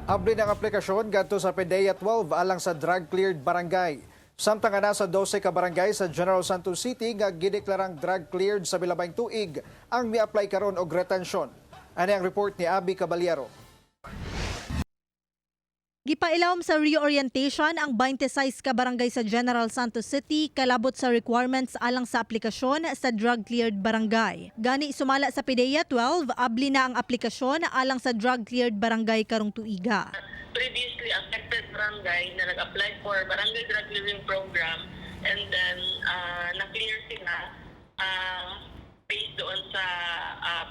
Abli ng aplikasyon gadto sa PDEA 12 alang sa drug-cleared barangay. Samtang na sa 12 ka barangay sa General Santos City nga gideklarang drug-cleared sa bilabing tuig ang mi-apply karon og retention. Ano ang report ni Abby Caballero? Gipailawom sa reorientation ang 26 ka barangay sa General Santos City kalabot sa requirements alang sa aplikasyon sa drug-cleared barangay. Gani sumala sa PDEA 12, abli na ang aplikasyon alang sa drug-cleared barangay karong tuiga. Previously affected barangay na nag-apply for barangay drug clearing program and then na-clear sila based doon sa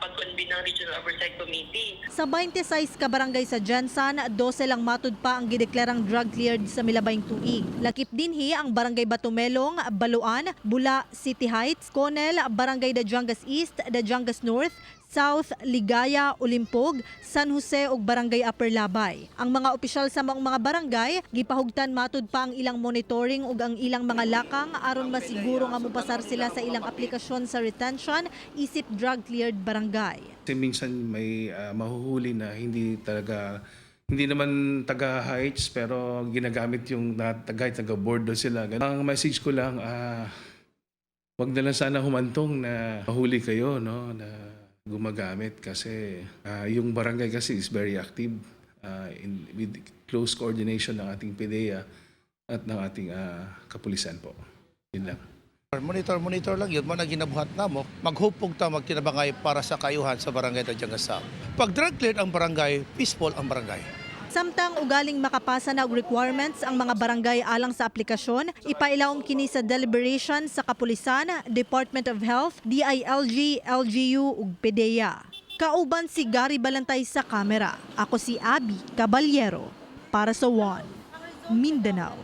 pag-convene ng Regional Oversight Committee. Sa 26 ka barangay sa Jensan, 12 lang matud pa ang gideklarang drug cleared sa milabayng tuig. Lakip dinhi ang barangay Batumelong, Baluan, Bula, City Heights, Conel, barangay Dajangas East, Dajangas North, South, Ligaya, Ulimpog, San Jose ug barangay Upper Labay. Ang mga opisyal sa mga barangay gipahugtan matud pa ang ilang monitoring ug ang ilang mga lakang aron masiguro nga mopasar sila sa ilang aplikasyon sa retention isip drug cleared barangay. Kasi minsan may mahuhuli na hindi naman taga Heights pero ginagamit yung taga-board doon sila. Ang message ko lang, wag na lang sana humantong na mahuli kayo, no, na gumagamit kasi yung barangay kasi is very active with close coordination ng ating PDEA at ng ating kapulisan po. Yun lang. Monitor lang yun, mga ginabuhat na mo, maghupog ta magkinabangay para sa kayuhan sa barangay Dajangas. Pag drug cleared ang barangay, peaceful ang barangay. Samtang ugaling makapasa na og requirements ang mga barangay alang sa aplikasyon, ipailawom kini sa deliberation sa Kapulisan, Department of Health, DILG, LGU ug PDEA. Kauban si Gary Balantay sa kamera. Ako si Abby Caballero para sa One Mindanao.